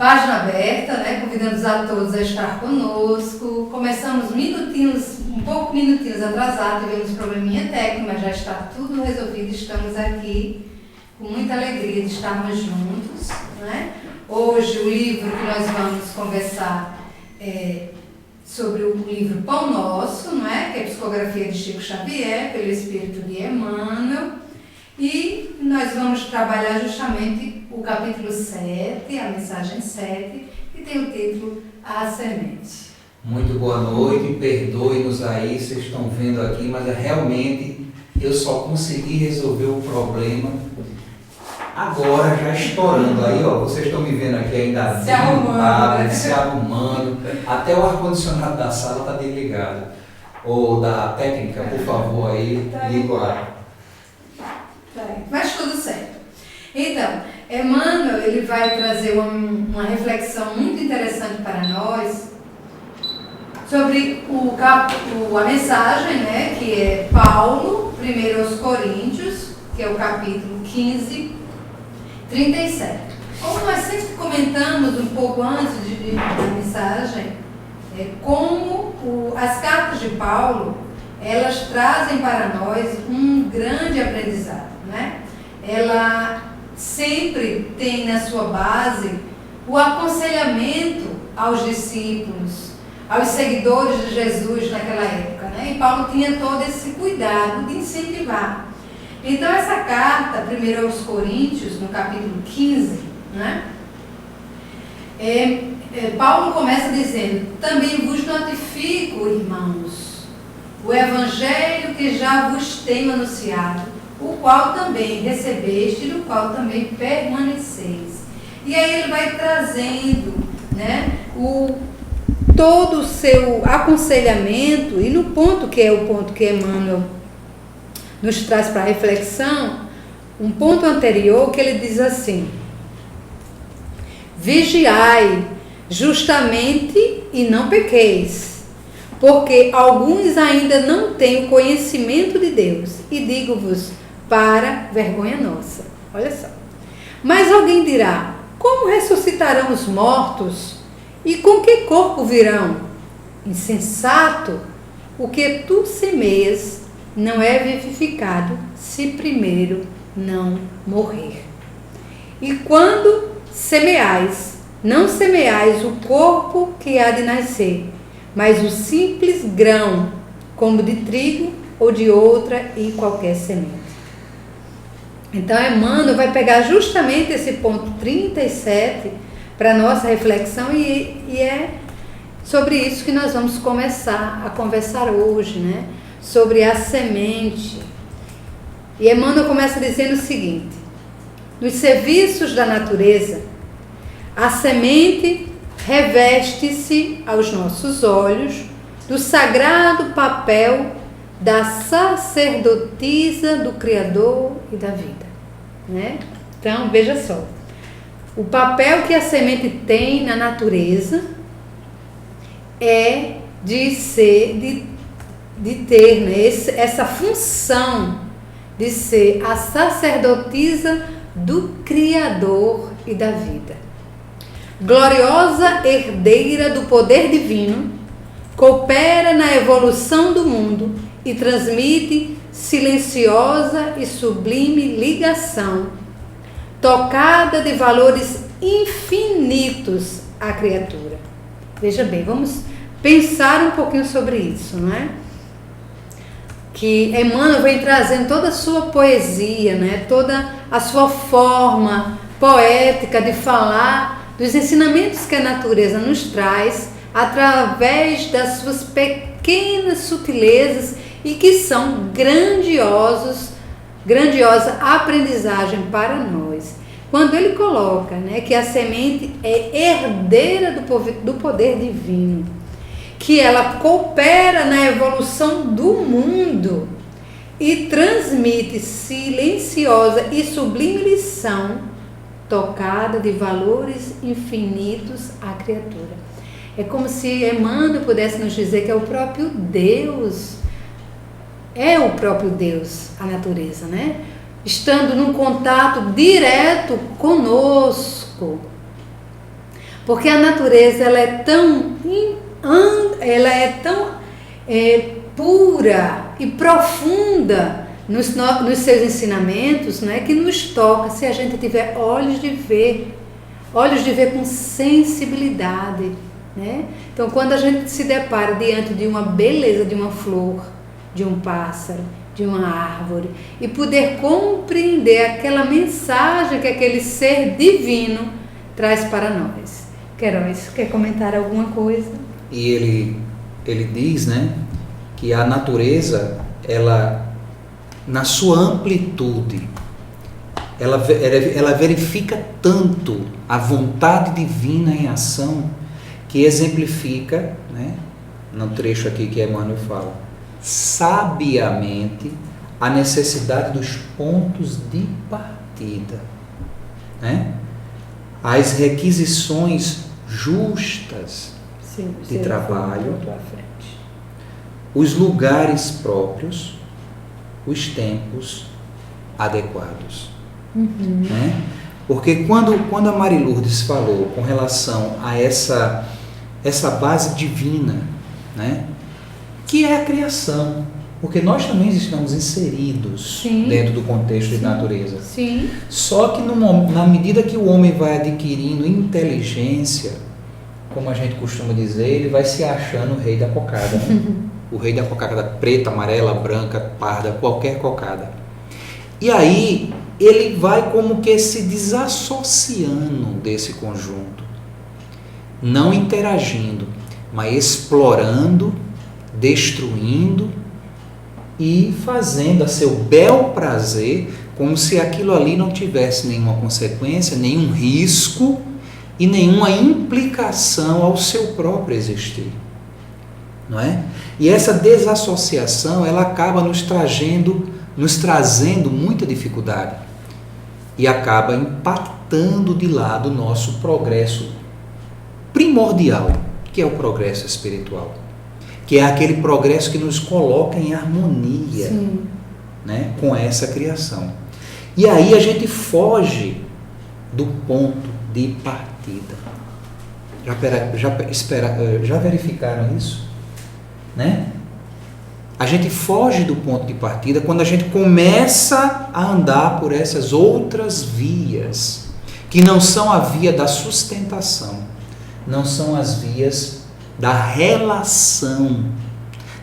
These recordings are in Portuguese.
Página aberta, né? Convidamos a todos a estar conosco. Começamos um pouco minutinhos atrasados, tivemos probleminha técnico, mas já está tudo resolvido. Estamos aqui com muita alegria de estarmos juntos, né? Hoje o livro que nós vamos conversar é sobre o livro Pão Nosso, não é? Que é a psicografia de Chico Xavier, pelo Espírito de Emmanuel. E nós vamos trabalhar justamente o capítulo 7, a mensagem 7, que tem o título A Semente. Muito boa noite, perdoe-nos aí, vocês estão vendo aqui, mas realmente eu só consegui resolver o problema agora, já estourando aí, ó. Vocês estão me vendo aqui ainda se arrumando, né? se arrumando, até o ar-condicionado da sala está desligado. Ou da técnica, por favor, aí, liga o ar. Mas tudo certo. Então, Emmanuel, ele vai trazer uma reflexão muito interessante para nós sobre a mensagem, né, que é Paulo, 1 aos Coríntios, que é o capítulo 15, 37. Como nós sempre comentamos um pouco antes da mensagem, como as cartas de Paulo, elas trazem para nós um grande aprendizado, né? Ela sempre tem na sua base o aconselhamento aos discípulos, aos seguidores de Jesus naquela época, né? E Paulo tinha todo esse cuidado de incentivar. Então essa carta, 1 aos Coríntios, no capítulo 15, né? Paulo começa dizendo: também vos notifico, irmãos, o evangelho que já vos tenho anunciado, o qual também recebeste e no qual também permaneceis. E aí ele vai trazendo, né, todo o seu aconselhamento, e no ponto que é o ponto que Emmanuel nos traz para a reflexão, um ponto anterior que ele diz assim: vigiai justamente e não pequeis, porque alguns ainda não têm o conhecimento de Deus, e digo-vos para vergonha nossa. Olha só. Mas alguém dirá: como ressuscitarão os mortos? E com que corpo virão? Insensato, o que tu semeias não é vivificado se primeiro não morrer. E quando semeais, não semeais o corpo que há de nascer, mas o simples grão, como de trigo ou de outra e qualquer semente. Então, Emmanuel vai pegar justamente esse ponto 37 para a nossa reflexão e é sobre isso que nós vamos começar a conversar hoje, né? Sobre a semente. E Emmanuel começa dizendo o seguinte: nos serviços da natureza, a semente reveste-se aos nossos olhos do sagrado papel da sacerdotisa do Criador e da vida, né? Então, veja só, o papel que a semente tem na natureza é de ter, né, essa função de ser a sacerdotisa do Criador e da vida. Gloriosa herdeira do poder divino, coopera na evolução do mundo e transmite silenciosa e sublime ligação, tocada de valores infinitos à criatura. Veja bem, vamos pensar um pouquinho sobre isso, não é? Que Emmanuel vem trazendo toda a sua poesia, né? Toda a sua forma poética de falar dos ensinamentos que a natureza nos traz através das suas pequenas sutilezas e que são grandiosa aprendizagem para nós. Quando ele coloca, né, que a semente é herdeira do poder divino, que ela coopera na evolução do mundo e transmite silenciosa e sublime lição tocada de valores infinitos à criatura. É como se Emmanuel pudesse nos dizer que é o próprio Deus, a natureza, né? Estando num contato direto conosco, Porque a natureza ela é tão pura e profunda nos seus ensinamentos, né, que nos toca se a gente tiver olhos de ver com sensibilidade, né? Então, quando a gente se depara diante de uma beleza de uma flor, de um pássaro, de uma árvore, e poder compreender aquela mensagem que aquele ser divino traz para nós. Queiroz, quer comentar alguma coisa? E ele diz, né, que a natureza, ela, na sua amplitude, ela verifica tanto a vontade divina em ação, que exemplifica, né, no trecho aqui que Emmanuel fala, sabiamente a necessidade dos pontos de partida, né? As requisições justas de trabalho, os lugares próprios, os tempos adequados. Né? Porque quando a Maria Lourdes falou com relação a essa base divina, né, que é a criação, porque nós também estamos inseridos dentro do contexto de natureza. Sim. Só que na medida que o homem vai adquirindo inteligência, como a gente costuma dizer, ele vai se achando o rei da cocada, né? O rei da cocada preta, amarela, branca, parda, qualquer cocada. E aí ele vai como que se desassociando desse conjunto, não interagindo, mas explorando, destruindo e fazendo a seu bel prazer, como se aquilo ali não tivesse nenhuma consequência, nenhum risco e nenhuma implicação ao seu próprio existir, não é? E essa desassociação, ela acaba nos trazendo muita dificuldade e acaba impactando de lado o nosso progresso primordial, que é o progresso espiritual, que é aquele progresso que nos coloca em harmonia, né, com essa criação. E aí a gente foge do ponto de partida. Já verificaram isso? Né? A gente foge do ponto de partida quando a gente começa a andar por essas outras vias, que não são a via da sustentação, não são as vias da relação,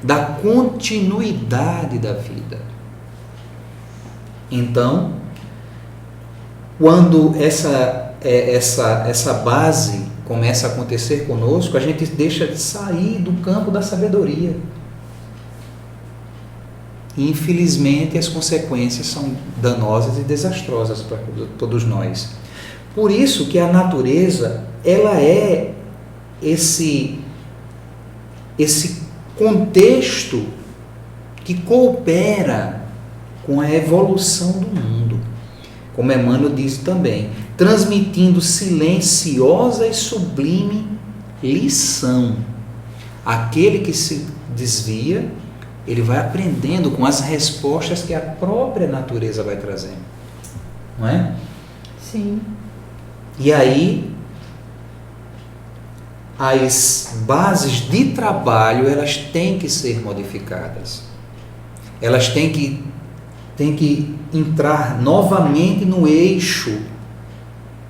da continuidade da vida. Então, quando essa base começa a acontecer conosco, a gente deixa de sair do campo da sabedoria. E, infelizmente, as consequências são danosas e desastrosas para todos nós. Por isso que a natureza, ela é esse contexto que coopera com a evolução do mundo, como Emmanuel diz também, transmitindo silenciosa e sublime lição. Aquele que se desvia, ele vai aprendendo com as respostas que a própria natureza vai trazendo, não é? Sim. E aí, as bases de trabalho, elas têm que ser modificadas. Elas têm que entrar novamente no eixo,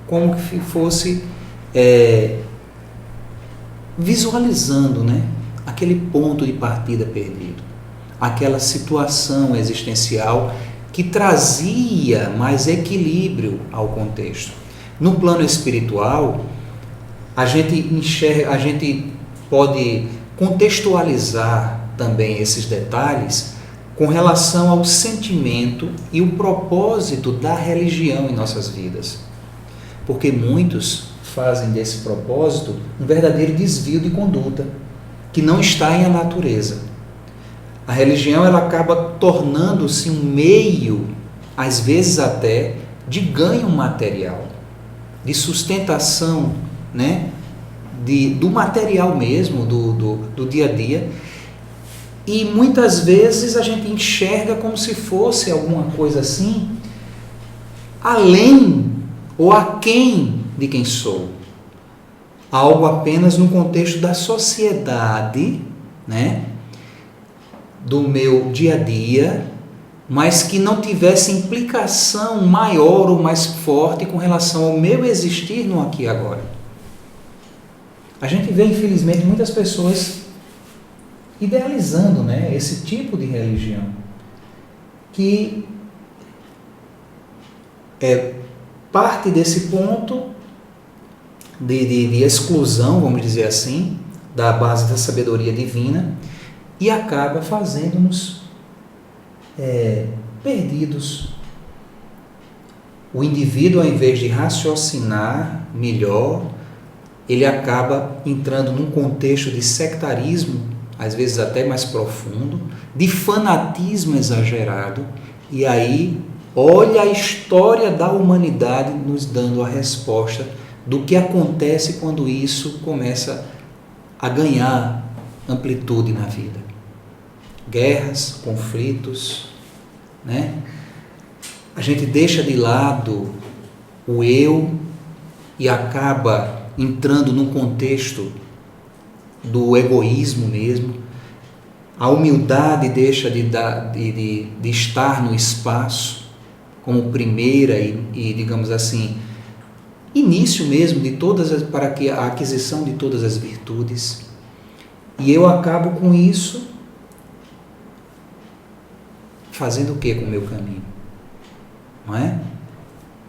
como que fosse visualizando, né, aquele ponto de partida perdido, aquela situação existencial que trazia mais equilíbrio ao contexto. No plano espiritual, a gente pode contextualizar também esses detalhes com relação ao sentimento e o propósito da religião em nossas vidas. Porque muitos fazem desse propósito um verdadeiro desvio de conduta, que não está em a natureza. A religião, ela acaba tornando-se um meio, às vezes até, de ganho material, de sustentação, né, do material mesmo, do dia a dia. E muitas vezes a gente enxerga como se fosse alguma coisa assim, além ou aquém de quem sou. algo apenas no contexto da sociedade, né? Do meu dia a dia, mas que não tivesse implicação maior ou mais forte com relação ao meu existir no aqui e agora. A gente vê, infelizmente, muitas pessoas idealizando, né, esse tipo de religião, que é parte desse ponto de exclusão, vamos dizer assim, da base da sabedoria divina, e acaba fazendo-nos perdidos. O indivíduo, ao invés de raciocinar melhor, ele acaba entrando num contexto de sectarismo, às vezes até mais profundo, de fanatismo exagerado, e aí olha a história da humanidade nos dando a resposta do que acontece quando isso começa a ganhar amplitude na vida. Guerras, conflitos, né? A gente deixa de lado o eu e acaba entrando num contexto do egoísmo mesmo. A humildade deixa de estar no espaço como primeira e digamos assim, início mesmo de para que a aquisição de todas as virtudes. E eu acabo com isso fazendo o que com o meu caminho? Não é?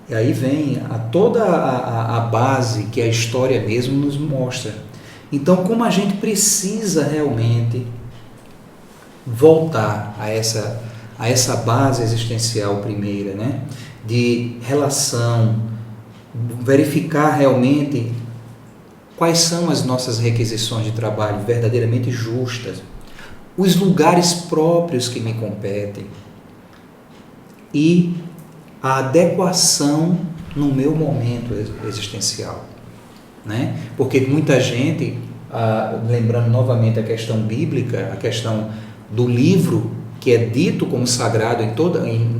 E aí vem toda a base que a história mesmo nos mostra. Então, como a gente precisa realmente voltar a essa base existencial primeira, né? De relação, verificar realmente quais são as nossas requisições de trabalho verdadeiramente justas, os lugares próprios que me competem e a adequação no meu momento existencial, né? Porque muita gente, lembrando novamente a questão bíblica, a questão do livro que é dito como sagrado em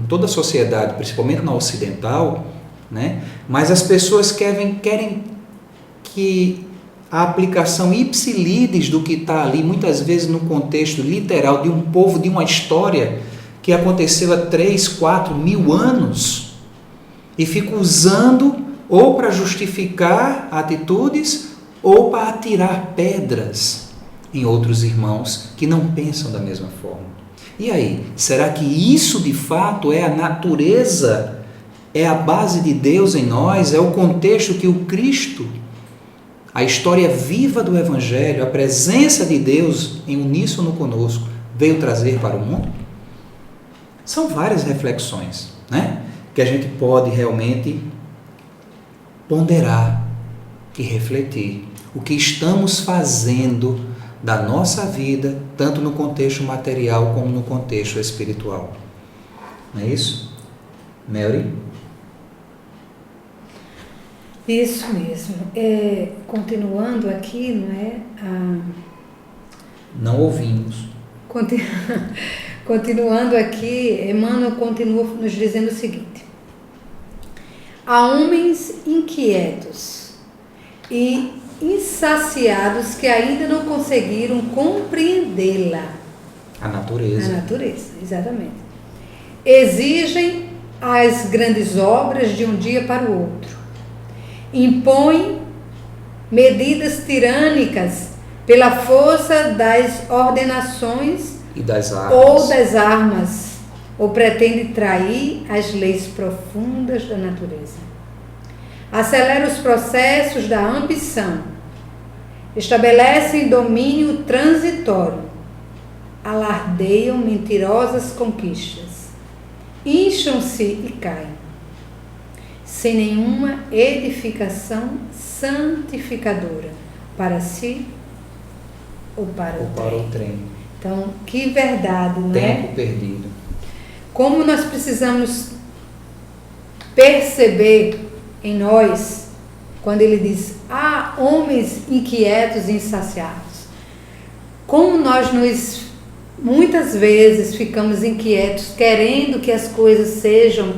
toda a sociedade, principalmente na ocidental, né? Mas as pessoas querem que a aplicação ipsilídeis do que está ali, muitas vezes no contexto literal de um povo, de uma história que aconteceu há 3, 4 mil anos, e fica usando ou para justificar atitudes ou para atirar pedras em outros irmãos que não pensam da mesma forma. E aí, será que isso de fato é a natureza, é a base de Deus em nós, é o contexto que o Cristo, a história viva do Evangelho, a presença de Deus em uníssono conosco, veio trazer para o mundo? São várias reflexões, né, que a gente pode realmente ponderar e refletir. O que estamos fazendo da nossa vida, tanto no contexto material como no contexto espiritual. Não é isso? Mary? Isso mesmo. Continuando aqui, não é? Não ouvimos. Continuando aqui, Emmanuel continua nos dizendo o seguinte: há homens inquietos e insaciados que ainda não conseguiram compreendê-la. A natureza. A natureza, exatamente. Exigem as grandes obras de um dia para o outro. Impõem medidas tirânicas pela força das ordenações e das armas, ou pretende trair as leis profundas da natureza. Acelera os processos da ambição, estabelecem domínio transitório, alardeiam mentirosas conquistas, incham-se e caem, sem nenhuma edificação santificadora para si ou para o trem. Então, que verdade, não é? Tempo perdido. Como nós precisamos perceber em nós, quando ele diz, há homens inquietos e insaciados. Como nós muitas vezes ficamos inquietos, querendo que as coisas sejam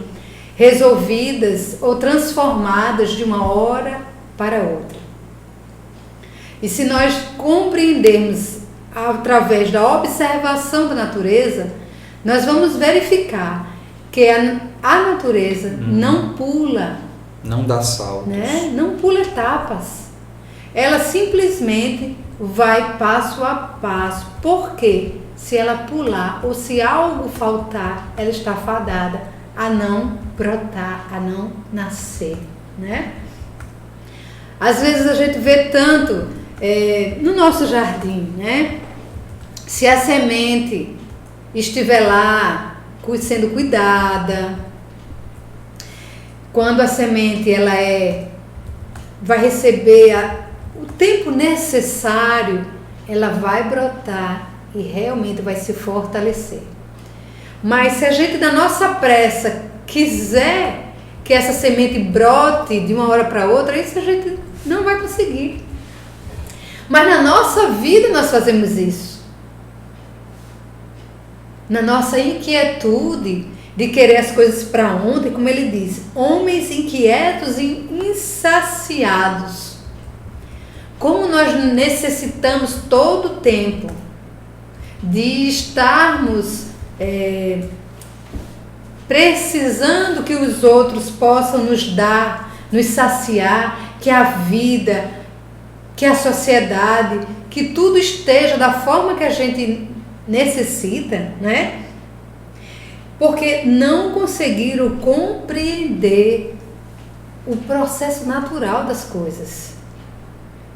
resolvidas ou transformadas de uma hora para outra. E se nós compreendermos através da observação da natureza, nós vamos verificar que a natureza não pula, não dá saltos, né? Não pula etapas. Ela simplesmente vai passo a passo. Porque se ela pular ou se algo faltar, ela está fadada a não brotar, a não nascer, né? Às vezes a gente vê tanto no nosso jardim, né? Se a semente estiver lá sendo cuidada, quando a semente ela vai receber o tempo necessário, ela vai brotar e realmente vai se fortalecer. Mas se a gente, na nossa pressa, quiser que essa semente brote de uma hora para outra, isso a gente não vai conseguir. Mas na nossa vida nós fazemos isso. Na nossa inquietude de querer as coisas para ontem, como ele diz, homens inquietos e insaciados. Como nós necessitamos todo o tempo de estarmos precisando que os outros possam nos dar, nos saciar, que a vida, que a sociedade, que tudo esteja da forma que a gente necessita, né? Porque não conseguiram compreender o processo natural das coisas.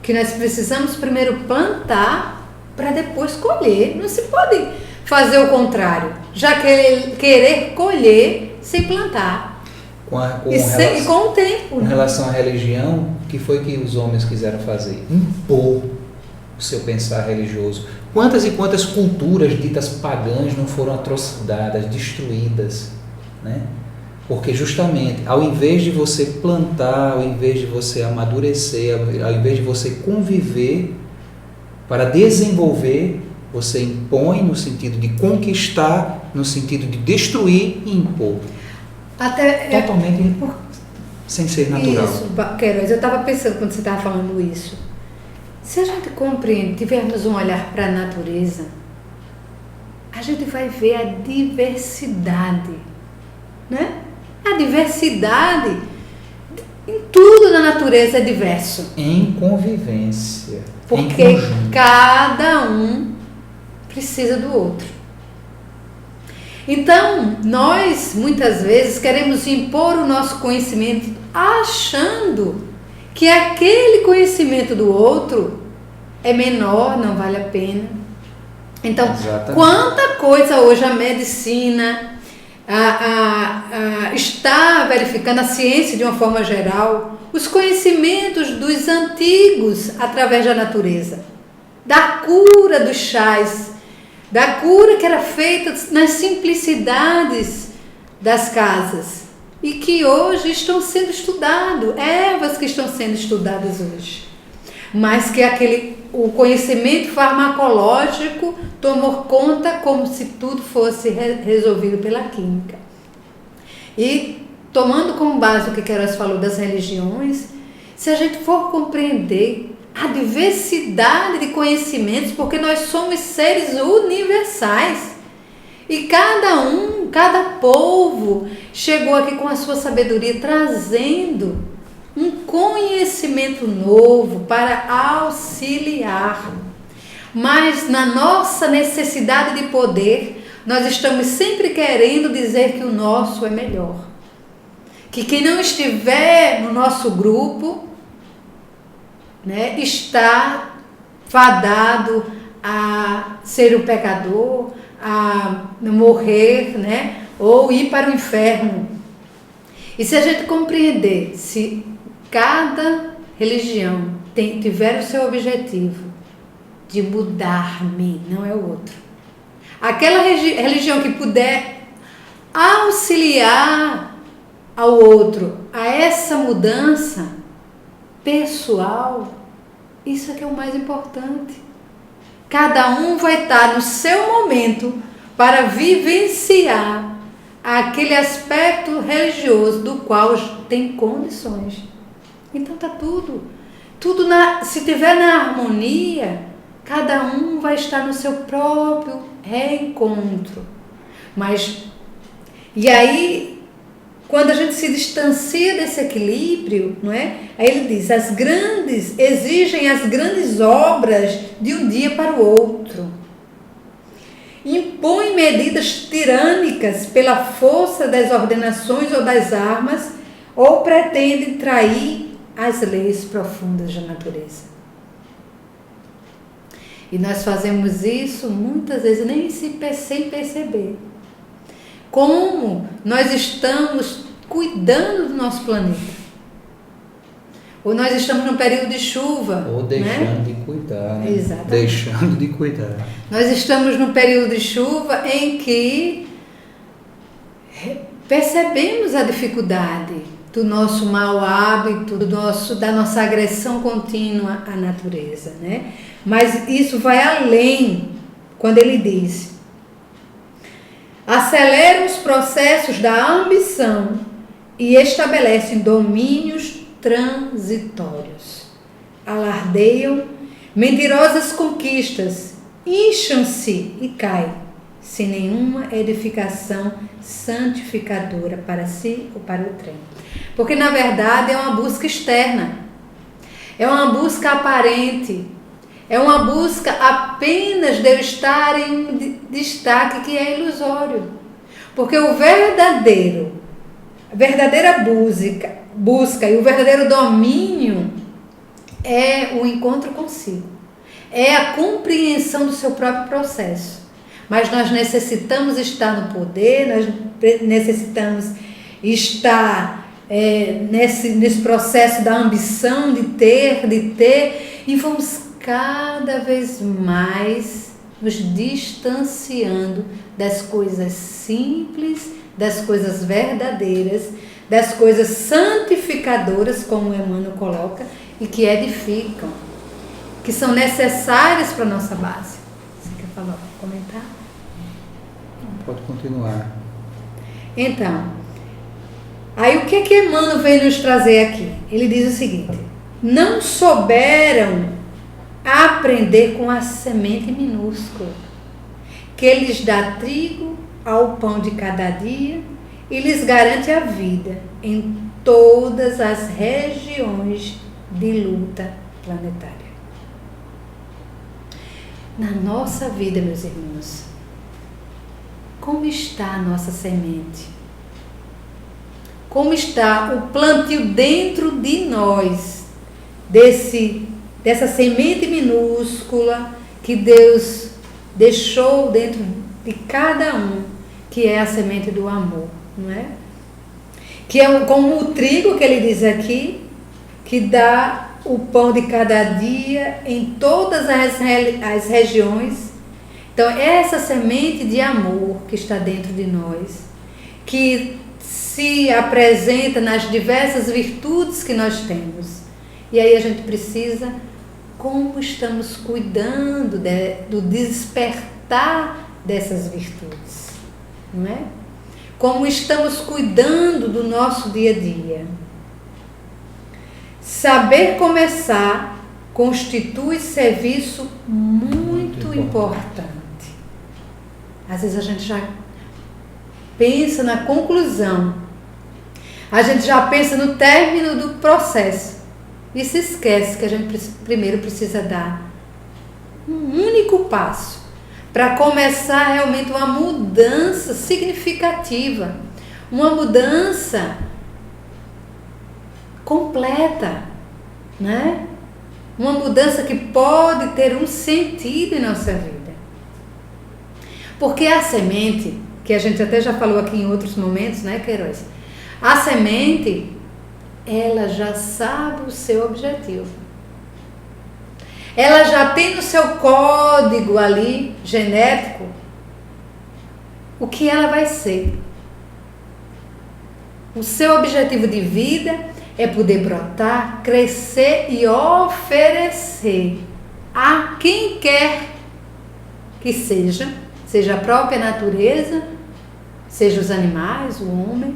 Que nós precisamos primeiro plantar para depois colher. Não se pode fazer o contrário. Já querer colher sem plantar. E com o tempo. Com relação à religião, o que foi que os homens quiseram fazer? Impor o seu pensar religioso. Quantas e quantas culturas ditas pagãs não foram atrocidades, destruídas, né? Porque justamente, ao invés de você plantar, ao invés de você amadurecer, ao invés de você conviver para desenvolver, você impõe no sentido de conquistar, no sentido de destruir e impor. Totalmente sem ser natural. Isso, Queiroz, eu estava pensando quando você estava falando isso. Se a gente tivermos um olhar para a natureza, a gente vai ver a diversidade, né? A diversidade em tudo na natureza é diverso. Em convivência. Porque cada um precisa do outro. Então, nós muitas vezes queremos impor o nosso conhecimento achando que aquele conhecimento do outro é menor, não vale a pena. Então, exatamente. Quanta coisa hoje a medicina está verificando, a ciência de uma forma geral, os conhecimentos dos antigos através da natureza, da cura dos chás, da cura que era feita nas simplicidades das casas e que hoje estão sendo estudadas, ervas que estão sendo estudadas hoje, mas que o conhecimento farmacológico tomou conta como se tudo fosse resolvido pela química. E tomando como base o que Queiroz falou das religiões, se a gente for compreender a diversidade de conhecimentos, porque nós somos seres universais e cada povo chegou aqui com a sua sabedoria, trazendo um conhecimento novo para auxiliar. Mas na nossa necessidade de poder, nós estamos sempre querendo dizer que o nosso é melhor. Que quem não estiver no nosso grupo, né, está fadado a ser um pecador, a morrer, né, ou ir para o inferno. E se a gente compreender, se cada religião tiver o seu objetivo de mudar-me, não é o outro. Aquela religião que puder auxiliar ao outro a essa mudança pessoal, isso é que é o mais importante. Cada um vai estar no seu momento para vivenciar aquele aspecto religioso do qual tem condições. Então está tudo se tiver na harmonia, cada um vai estar no seu próprio reencontro. E aí, quando a gente se distancia desse equilíbrio, não é? Aí ele diz, exigem as grandes obras de um dia para o outro. Impõem medidas tirânicas pela força das ordenações ou das armas, ou pretendem trair as leis profundas da natureza. E nós fazemos isso muitas vezes sem perceber. Como nós estamos cuidando do nosso planeta. Ou nós estamos num período de chuva. Ou deixando de cuidar. Né? Exatamente. Deixando de cuidar. Nós estamos num período de chuva em que percebemos a dificuldade do nosso mau hábito, da nossa agressão contínua à natureza, né? Mas isso vai além, quando ele diz: aceleram os processos da ambição e estabelecem domínios transitórios. Alardeiam mentirosas conquistas, incham-se e caem, sem nenhuma edificação santificadora para si ou para o trem. Porque, na verdade, é uma busca externa, é uma busca aparente, é uma busca apenas de eu estar em um destaque que é ilusório. Porque a verdadeira busca e o verdadeiro domínio é o encontro consigo, é a compreensão do seu próprio processo. Mas nós necessitamos estar no poder, nós necessitamos estar nesse processo da ambição de ter, e vamos cada vez mais nos distanciando das coisas simples, das coisas verdadeiras, das coisas santificadoras, como o Emmanuel coloca, e que edificam, que são necessárias para a nossa base. Você quer falar, comentar? Pode continuar. Então, aí o que Emmanuel vem nos trazer aqui? Ele diz o seguinte: não souberam aprender com a semente minúscula, que lhes dá trigo ao pão de cada dia e lhes garante a vida em todas as regiões de luta planetária. Na nossa vida, meus irmãos, como está a nossa semente? Como está o plantio dentro de nós, dessa semente minúscula que Deus deixou dentro de cada um, que é a semente do amor, não é? Que é como o trigo que ele diz aqui, que dá o pão de cada dia em todas as regiões. Então, essa semente de amor que está dentro de nós, que se apresenta nas diversas virtudes que nós temos. E aí a gente precisa, como estamos cuidando do despertar dessas virtudes, não é? Como estamos cuidando do nosso dia a dia. Saber começar constitui serviço muito importante. Às vezes a gente já pensa na conclusão, a gente já pensa no término do processo e se esquece que a gente primeiro precisa dar um único passo para começar realmente uma mudança significativa, uma mudança completa, né? Uma mudança que pode ter um sentido em nossa vida. Porque a semente, que a gente até já falou aqui em outros momentos, né, Queiroz? A semente, ela já sabe o seu objetivo. Ela já tem no seu código ali, genético, o que ela vai ser. O seu objetivo de vida é poder brotar, crescer e oferecer a quem quer que seja a própria natureza, seja os animais, o homem,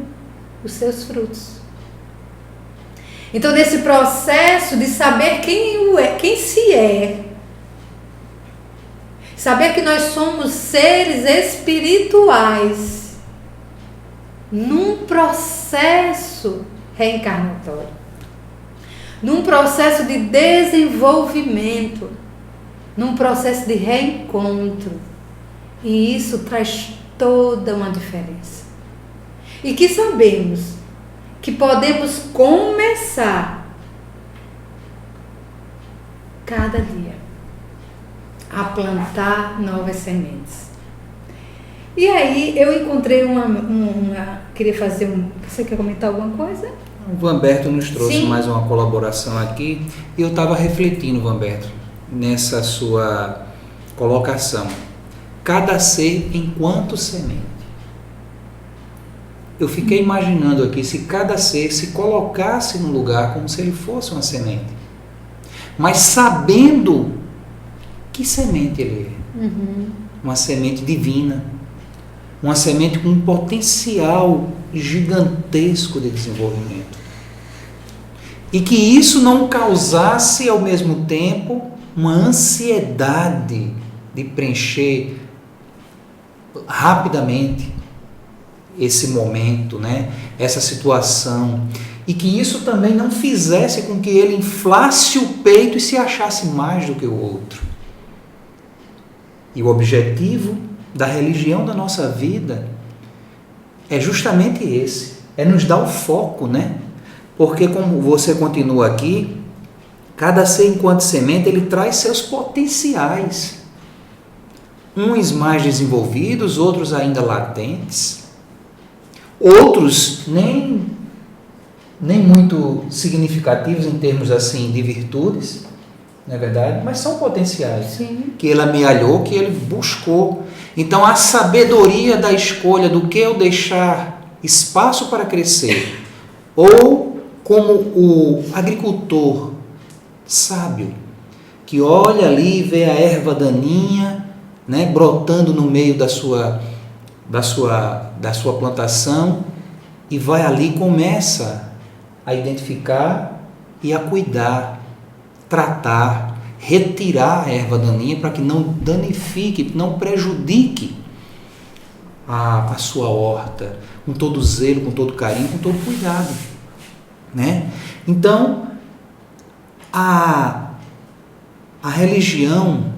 os seus frutos. Então, nesse processo de saber quem se é, saber que nós somos seres espirituais num processo reencarnatório, num processo de desenvolvimento, num processo de reencontro. E isso traz toda uma diferença. E que sabemos que podemos começar cada dia a plantar novas sementes. E aí eu encontrei queria fazer você quer comentar alguma coisa? O Vanberto nos trouxe Sim. mais uma colaboração aqui e eu estava refletindo, Vanberto, nessa sua colocação. Cada ser enquanto semente. Eu fiquei imaginando aqui se cada ser se colocasse no lugar como se ele fosse uma semente, mas sabendo que semente ele é. Uma semente divina, uma semente com um potencial gigantesco de desenvolvimento. E que isso não causasse ao mesmo tempo uma ansiedade de preencher rapidamente esse momento, né? Essa situação, e que isso também não fizesse com que ele inflasse o peito e se achasse mais do que o outro. E o objetivo da religião da nossa vida é justamente esse, é nos dar o foco, né? Porque como você continua aqui, cada ser enquanto semente, ele traz seus potenciais, uns mais desenvolvidos, outros ainda latentes, outros nem muito significativos em termos assim de virtudes, não é verdade? Mas são potenciais. Sim. Que ele amealhou, que ele buscou. Então a sabedoria da escolha do que eu deixar espaço para crescer, ou como o agricultor sábio, que olha ali e vê a erva daninha, né, brotando no meio da sua plantação, e vai ali e começa a identificar e a cuidar, tratar, retirar a erva daninha para que não danifique, não prejudique a sua horta, com todo zelo, com todo carinho, com todo cuidado, né? Então a religião,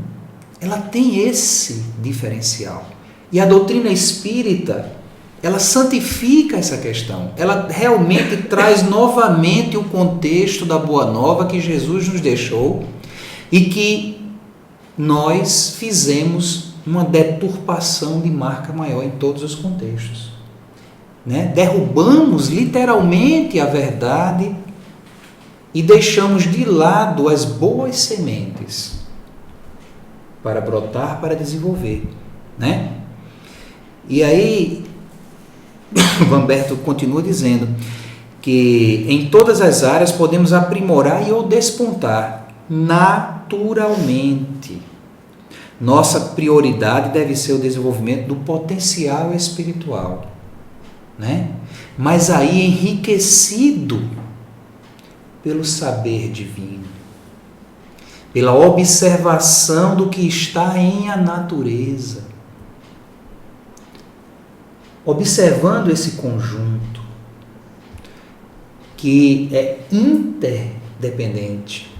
ela tem esse diferencial, e a doutrina espírita, ela santifica essa questão, ela realmente traz novamente o contexto da Boa Nova que Jesus nos deixou e que nós fizemos uma deturpação de marca maior em todos os contextos, né? Derrubamos literalmente a verdade e deixamos de lado as boas sementes para brotar, para desenvolver, né? E aí Vanberto continua dizendo que em todas as áreas podemos aprimorar e ou despontar naturalmente. Nossa prioridade deve ser o desenvolvimento do potencial espiritual, né? Mas aí enriquecido pelo saber divino, pela observação do que está em a natureza, observando esse conjunto que é interdependente,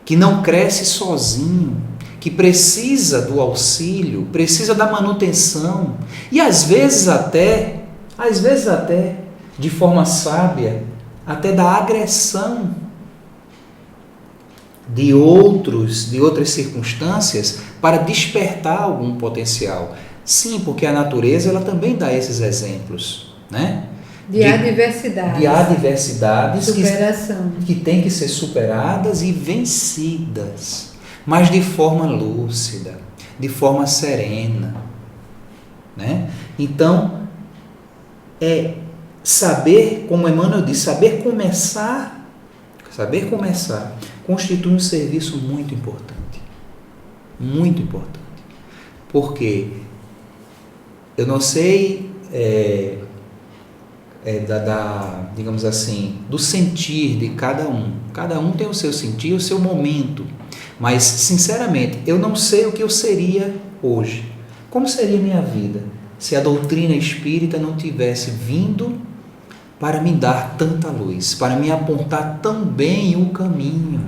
que não cresce sozinho, que precisa do auxílio, precisa da manutenção e às vezes até de forma sábia, até da agressão de outras circunstâncias para despertar algum potencial. Sim, porque a natureza ela também dá esses exemplos, né? De adversidades. De adversidades superação. Que têm que ser superadas e vencidas, mas de forma lúcida, de forma serena, né? Então, saber, como Emmanuel diz, saber começar constitui um serviço muito importante. Muito importante. Porque eu não sei digamos assim, do sentir de cada um. Cada um tem o seu sentir, o seu momento. Mas, sinceramente, eu não sei o que eu seria hoje. Como seria minha vida se a doutrina espírita não tivesse vindo para me dar tanta luz, para me apontar tão bem o caminho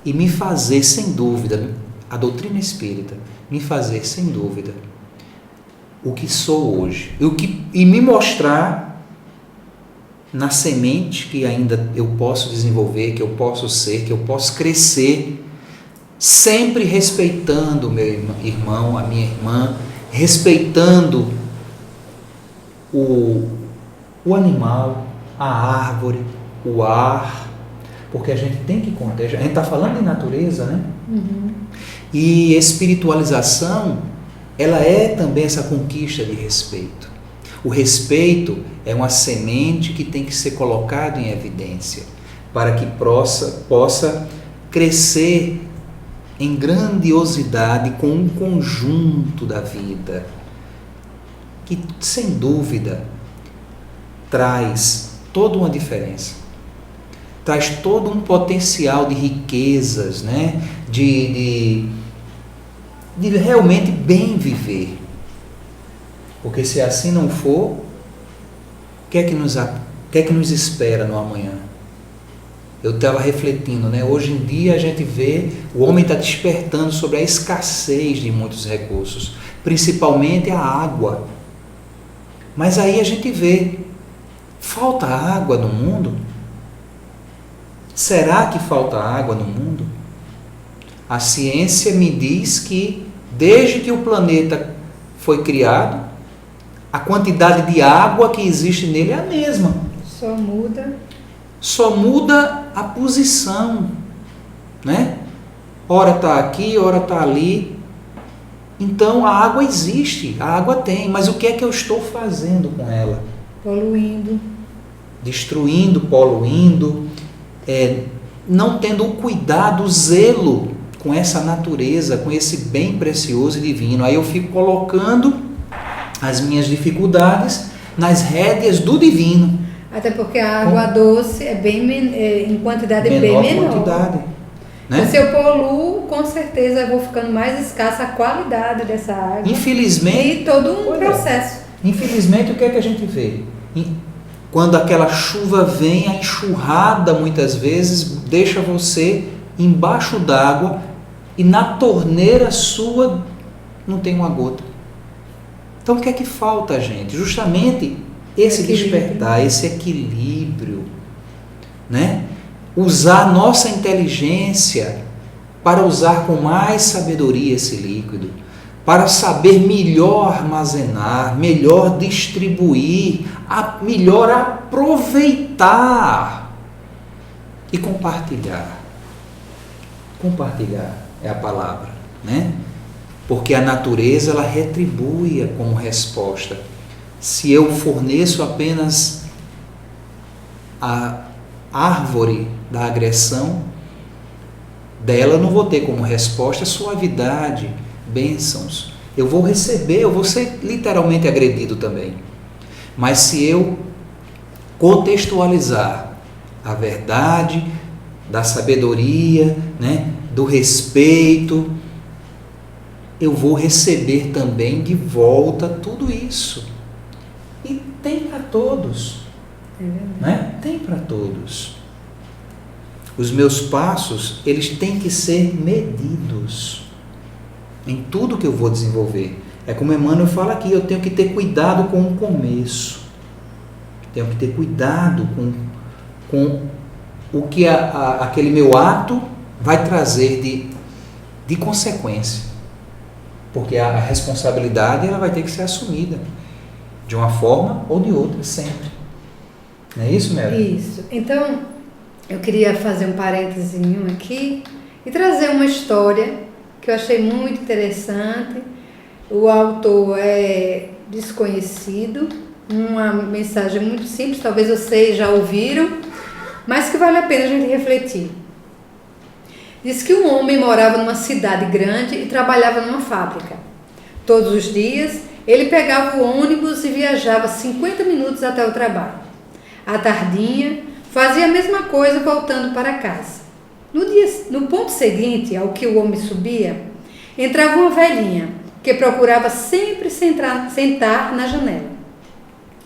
e me fazer, sem dúvida, a doutrina espírita, me fazer, sem dúvida, o que sou hoje e me mostrar na semente que ainda eu posso desenvolver, que eu posso ser, que eu posso crescer, sempre respeitando o meu irmão, a minha irmã, respeitando o animal, a árvore, o ar, porque a gente tem que conter. A gente está falando de natureza, né? Uhum. E espiritualização, ela é também essa conquista de respeito. O respeito é uma semente que tem que ser colocada em evidência para que possa crescer em grandiosidade com um conjunto da vida que, sem dúvida, traz toda uma diferença, traz todo um potencial de riquezas, né? de realmente bem viver. Porque se assim não for, o que é que nos espera no amanhã? Eu estava refletindo, né? Hoje em dia a gente vê, o homem está despertando sobre a escassez de muitos recursos, principalmente a água. Mas aí a gente vê, falta água no mundo? Será que falta água no mundo? A ciência me diz que desde que o planeta foi criado, a quantidade de água que existe nele é a mesma. Só muda a posição, né? Ora está aqui, ora está ali. Então a água existe, a água tem, mas o que é que eu estou fazendo com ela? Poluindo. Destruindo, poluindo, não tendo o cuidado, o zelo com essa natureza, com esse bem precioso e divino. Aí eu fico colocando as minhas dificuldades nas rédeas do divino. Até porque a água doce é em quantidade bem menor. Quantidade, né? Então, se eu poluo, com certeza eu vou ficando mais escassa a qualidade dessa água. Infelizmente. E todo um processo. Infelizmente, o que é que a gente vê? Quando aquela chuva vem, a enxurrada muitas vezes deixa você embaixo d'água e na torneira sua não tem uma gota. Então o que é que falta, gente? Justamente esse despertar, esse equilíbrio, né? Usar a nossa inteligência para usar com mais sabedoria esse líquido, para saber melhor armazenar, melhor distribuir, melhor aproveitar e compartilhar. Compartilhar é a palavra, né? Porque a natureza, ela retribui como resposta. Se eu forneço apenas a árvore da agressão, dela eu não vou ter como resposta suavidade, bênçãos. Eu vou receber, eu vou ser literalmente agredido também. Mas se eu contextualizar a verdade, da sabedoria, né, do respeito, eu vou receber também de volta tudo isso. E tem para todos. Né? Tem para todos. Os meus passos, eles têm que ser medidos em tudo que eu vou desenvolver. É como Emmanuel fala aqui, eu tenho que ter cuidado com o começo. Tenho que ter cuidado com o que aquele meu ato vai trazer de consequência. Porque a responsabilidade, ela vai ter que ser assumida de uma forma ou de outra, sempre. Não é isso, Mary? Isso. Então, eu queria fazer um parênteses aqui e trazer uma história que eu achei muito interessante. O autor é desconhecido, uma mensagem muito simples, talvez vocês já ouviram, mas que vale a pena a gente refletir. Diz que um homem morava numa cidade grande e trabalhava numa fábrica. Todos os dias ele pegava o ônibus e viajava 50 minutos até o trabalho. À tardinha, fazia a mesma coisa voltando para casa. No ponto seguinte ao que o homem subia, entrava uma velhinha que procurava sempre sentar na janela.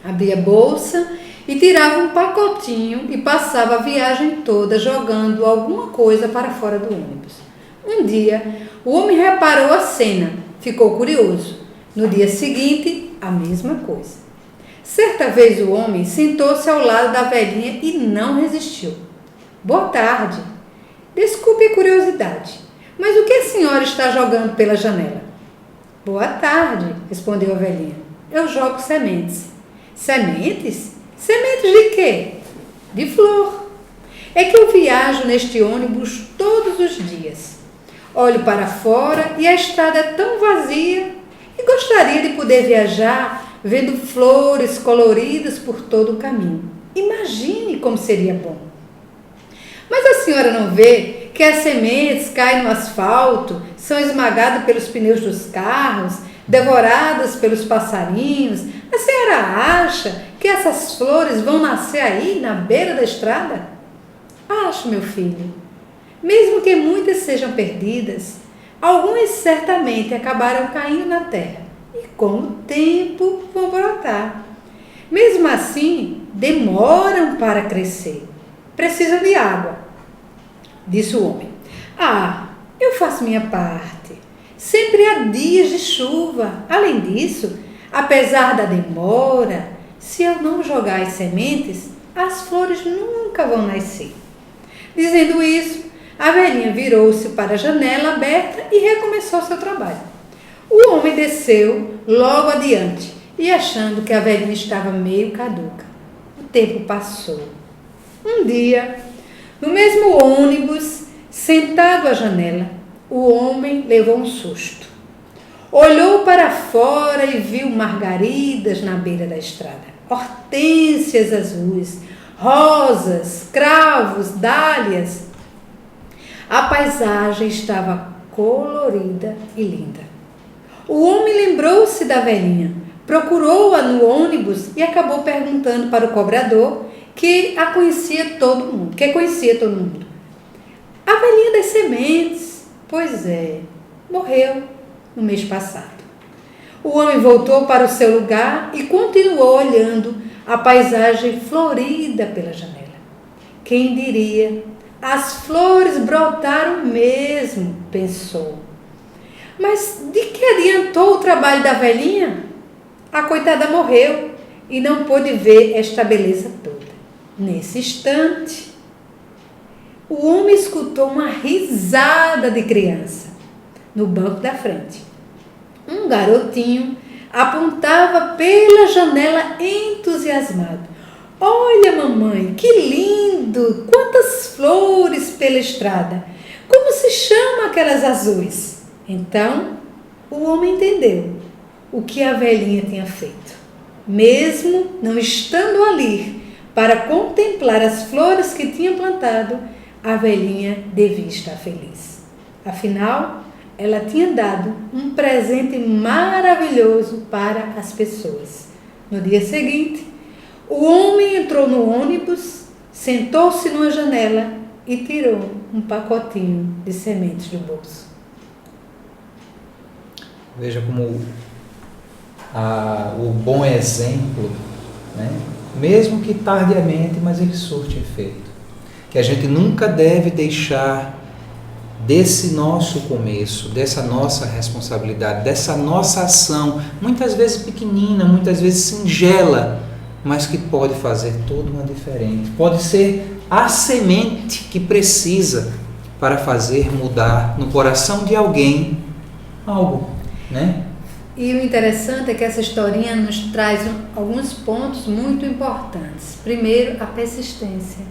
Abria a bolsa e tirava um pacotinho e passava a viagem toda jogando alguma coisa para fora do ônibus. Um dia, o homem reparou a cena, ficou curioso. No dia seguinte, a mesma coisa. Certa vez o homem sentou-se ao lado da velhinha e não resistiu. Boa tarde. Desculpe a curiosidade, mas o que a senhora está jogando pela janela? Boa tarde, respondeu a velhinha. Eu jogo sementes. Sementes? Sementes de quê? De flor. É que eu viajo neste ônibus todos os dias. Olho para fora e a estrada é tão vazia e gostaria de poder viajar vendo flores coloridas por todo o caminho. Imagine como seria bom. Mas a senhora não vê que as sementes caem no asfalto, são esmagadas pelos pneus dos carros, devoradas pelos passarinhos? A senhora acha que essas flores vão nascer aí, na beira da estrada? Acho, meu filho. Mesmo que muitas sejam perdidas, algumas certamente acabarão caindo na terra e com o tempo vão brotar. Mesmo assim, demoram para crescer. Precisam de água, disse o homem. Eu faço minha parte. Sempre há dias de chuva. Além disso, apesar da demora, se eu não jogar as sementes, as flores nunca vão nascer. Dizendo isso, a velhinha virou-se para a janela aberta e recomeçou seu trabalho. O homem desceu logo adiante e achando que a velhinha estava meio caduca. O tempo passou. Um dia, no mesmo ônibus, sentado à janela, o homem levou um susto. Olhou para fora e viu margaridas na beira da estrada, hortênsias azuis, rosas, cravos, dálias. A paisagem estava colorida e linda. O homem lembrou-se da velhinha, procurou-a no ônibus e acabou perguntando para o cobrador que conhecia todo mundo. A velhinha das sementes, pois é, morreu no mês passado. O homem voltou para o seu lugar e continuou olhando a paisagem florida pela janela. Quem diria, as flores brotaram mesmo, pensou. Mas de que adiantou o trabalho da velhinha? A coitada morreu e não pôde ver esta beleza toda. Nesse instante, o homem escutou uma risada de criança no banco da frente. Um garotinho apontava pela janela entusiasmado. Olha, mamãe, que lindo! Quantas flores pela estrada! Como se chamam aquelas azuis? Então, o homem entendeu o que a velhinha tinha feito. Mesmo não estando ali para contemplar as flores que tinha plantado, a velhinha devia estar feliz. Afinal, ela tinha dado um presente maravilhoso para as pessoas. No dia seguinte, o homem entrou no ônibus, sentou-se numa janela e tirou um pacotinho de sementes do bolso. Veja como o bom exemplo, né? Mesmo que tardiamente, mas ele surte efeito. Que a gente nunca deve deixar desse nosso começo, dessa nossa responsabilidade, dessa nossa ação, muitas vezes pequenina, muitas vezes singela, mas que pode fazer toda uma diferença. Pode ser a semente que precisa para fazer mudar no coração de alguém algo, né? E o interessante é que essa historinha nos traz alguns pontos muito importantes. Primeiro, a persistência.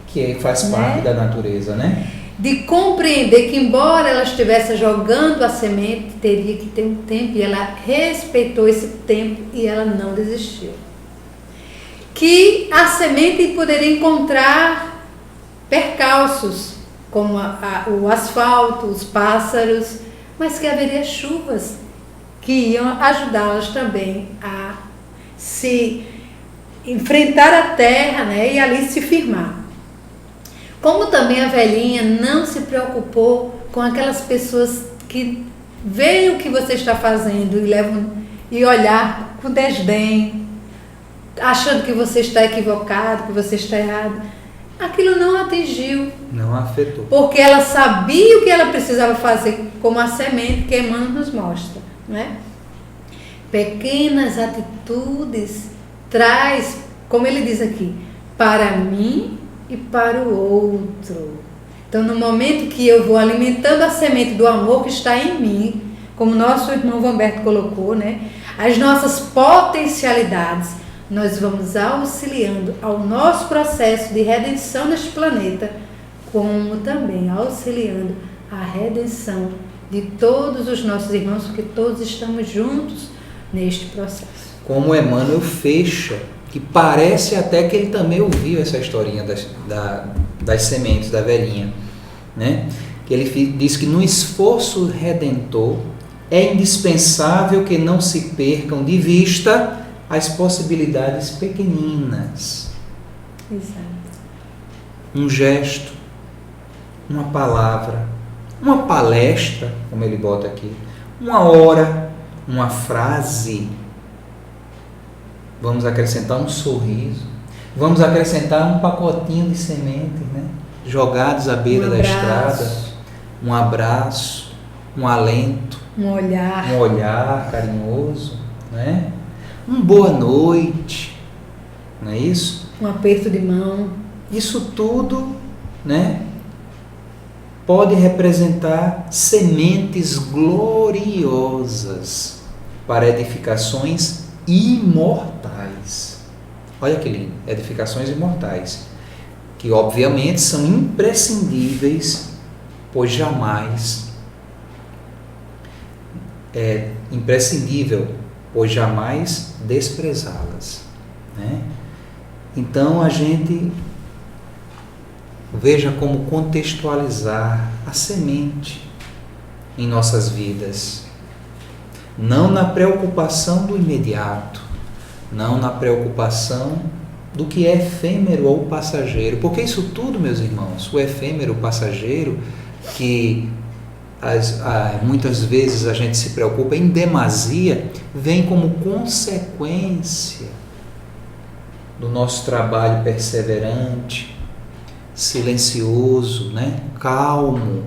Que faz parte da natureza, né? De compreender que, embora ela estivesse jogando a semente, teria que ter um tempo, e ela respeitou esse tempo e ela não desistiu. Que a semente poderia encontrar percalços, como o asfalto, os pássaros, mas que haveria chuvas que iam ajudá-las também a se enfrentar a terra, né, e ali se firmar. Como também a velhinha não se preocupou com aquelas pessoas que veem o que você está fazendo e levam e olhar com desdém, achando que você está equivocado, que você está errado. Aquilo não atingiu. Não afetou. Porque ela sabia o que ela precisava fazer, como a semente que Emmanuel nos mostra, né? Pequenas atitudes traz, como ele diz aqui, para mim e para o outro. Então, no momento que eu vou alimentando a semente do amor que está em mim, como nosso irmão Vamberto colocou, né? As nossas potencialidades, nós vamos auxiliando ao nosso processo de redenção neste planeta, como também auxiliando a redenção de todos os nossos irmãos, porque todos estamos juntos neste processo. Como Emmanuel fecha, que parece até que ele também ouviu essa historinha das sementes da velhinha, né? Que ele diz que no esforço redentor é indispensável que não se percam de vista as possibilidades pequeninas. Exato. Um gesto, uma palavra, uma palestra, como ele bota aqui, uma hora, uma frase. Vamos acrescentar um sorriso, vamos acrescentar um pacotinho de sementes, né, jogados à beira da estrada, um abraço, um alento, um olhar carinhoso, né? Boa noite, não é isso? Um aperto de mão. Isso tudo, né, pode representar sementes gloriosas para edificações imortais. Olha que lindo, edificações imortais, que obviamente são imprescindíveis, pois jamais desprezá-las, né? Então a gente veja como contextualizar a semente em nossas vidas, não na preocupação do imediato, não na preocupação do que é efêmero ou passageiro, porque isso tudo, meus irmãos, o efêmero, o passageiro, que muitas vezes a gente se preocupa em demasia, vem como consequência do nosso trabalho perseverante, silencioso, né? Calmo,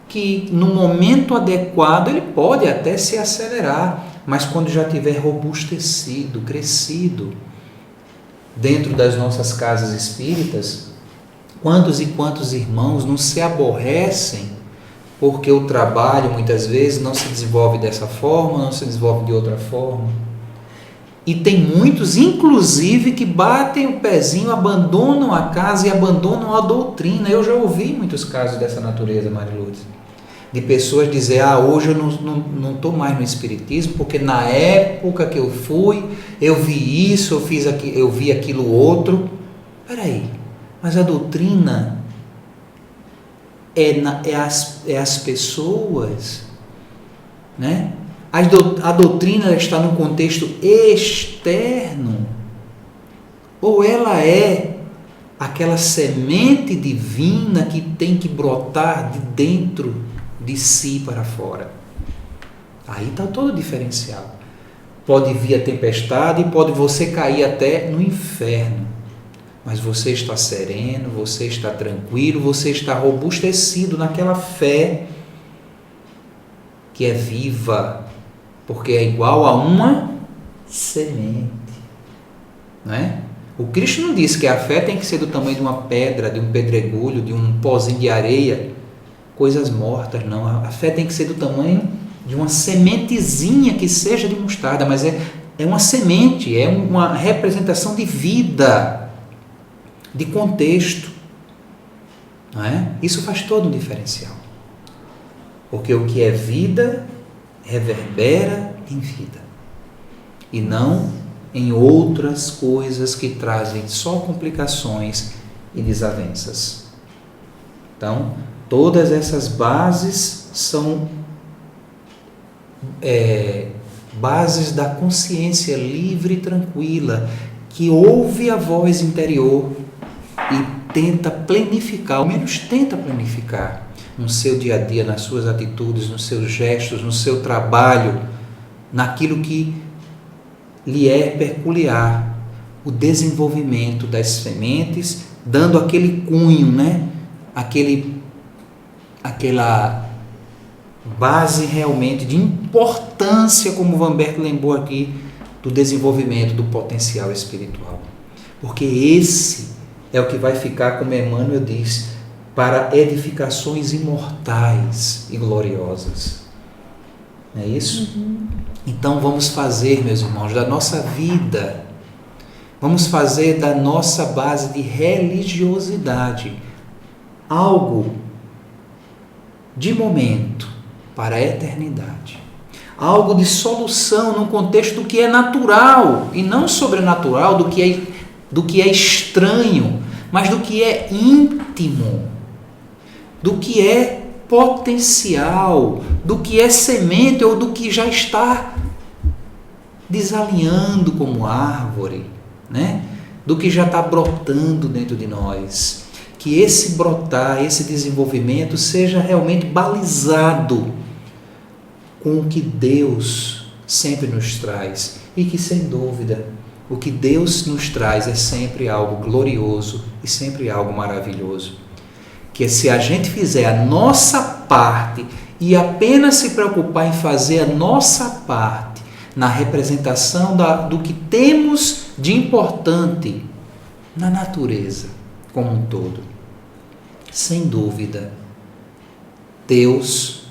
que no momento adequado ele pode até se acelerar, mas quando já tiver robustecido, crescido, dentro das nossas casas espíritas, quantos e quantos irmãos não se aborrecem porque o trabalho muitas vezes não se desenvolve dessa forma, não se desenvolve de outra forma. E tem muitos, inclusive, que batem o pezinho, abandonam a casa e abandonam a doutrina. Eu já ouvi muitos casos dessa natureza, Marilourdes, de pessoas dizer, hoje eu não estou mais no espiritismo, porque na época que eu fui, eu vi isso, eu vi aquilo outro. Peraí, mas a doutrina é as pessoas, né? A doutrina está num contexto externo, ou ela é aquela semente divina que tem que brotar de dentro de si para fora? Aí está todo o diferencial. Pode vir a tempestade, pode você cair até no inferno, mas você está sereno, você está tranquilo, você está robustecido naquela fé que é viva, porque é igual a uma semente, não é? O Cristo não disse que a fé tem que ser do tamanho de uma pedra, de um pedregulho, de um pozinho de areia, coisas mortas, não. A fé tem que ser do tamanho de uma sementezinha que seja de mostarda, mas é uma semente, é uma representação de vida, de contexto, não é? Isso faz todo um diferencial, porque o que é vida reverbera em vida e não em outras coisas que trazem só complicações e desavenças. Então, todas essas bases são bases da consciência livre e tranquila, que ouve a voz interior e tenta planificar, ao menos tenta planificar, no seu dia a dia, nas suas atitudes, nos seus gestos, no seu trabalho, naquilo que lhe é peculiar, o desenvolvimento das sementes, dando aquele cunho, aquela base realmente de importância, como o Vanberto lembrou aqui, do desenvolvimento do potencial espiritual. Porque esse é o que vai ficar, como Emmanuel diz, para edificações imortais e gloriosas. Não é isso? Então vamos fazer, meus irmãos, da nossa vida, vamos fazer da nossa base de religiosidade algo de momento para a eternidade. Algo de solução no contexto do que é natural e não sobrenatural, do que é estranho, mas do que é íntimo, do que é potencial, do que é semente ou do que já está desalinhando como árvore, do que já está brotando dentro de nós. Que esse brotar, esse desenvolvimento seja realmente balizado com o que Deus sempre nos traz e que, sem dúvida, o que Deus nos traz é sempre algo glorioso e sempre algo maravilhoso. Que se a gente fizer a nossa parte e apenas se preocupar em fazer a nossa parte na representação do que temos de importante na natureza como um todo, sem dúvida, Deus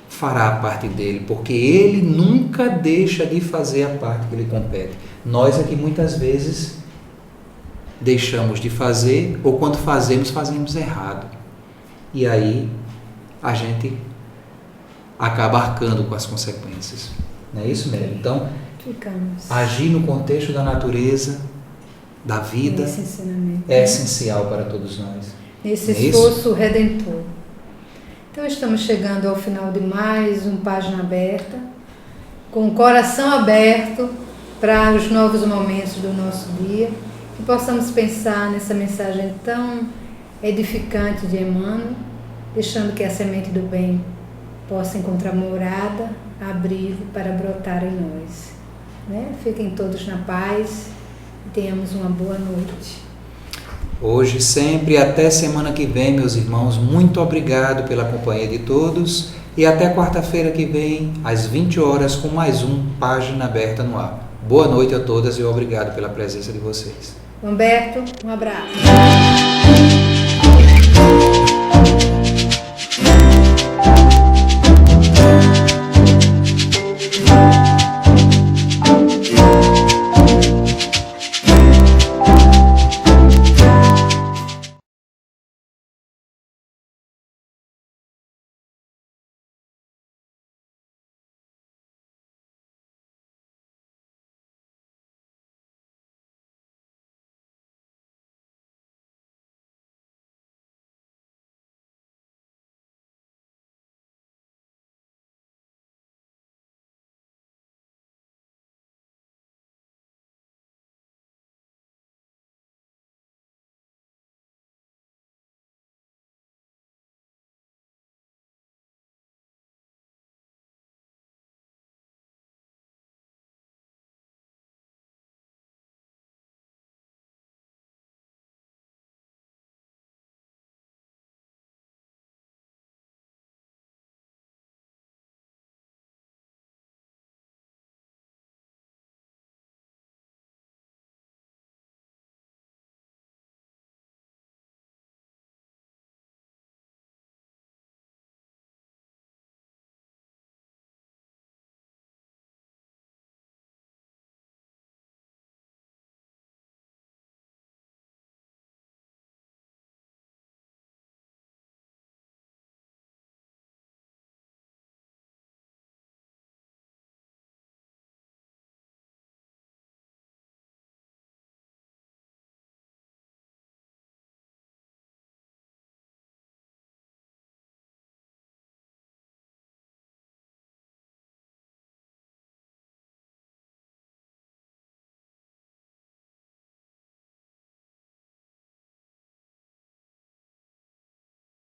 fará a parte dele, porque Ele nunca deixa de fazer a parte que lhe compete. Nós aqui muitas vezes deixamos de fazer, ou quando fazemos errado. E aí a gente acaba arcando com as consequências. Não é isso, Mary? Então, agir no contexto da natureza, da vida, é essencial para todos nós. Esse esforço redentor. Então estamos chegando ao final de mais um Página Aberta, com o coração aberto para os novos momentos do nosso dia, que possamos pensar nessa mensagem tão edificante de Emmanuel, deixando que a semente do bem possa encontrar morada, abrigo para brotar em nós. Fiquem todos na paz e tenhamos uma boa noite. Hoje, sempre, até semana que vem, meus irmãos. Muito obrigado pela companhia de todos e até quarta-feira que vem, às 20 horas, com mais um Página Aberta no ar. Boa noite a todas e obrigado pela presença de vocês. Humberto, um abraço.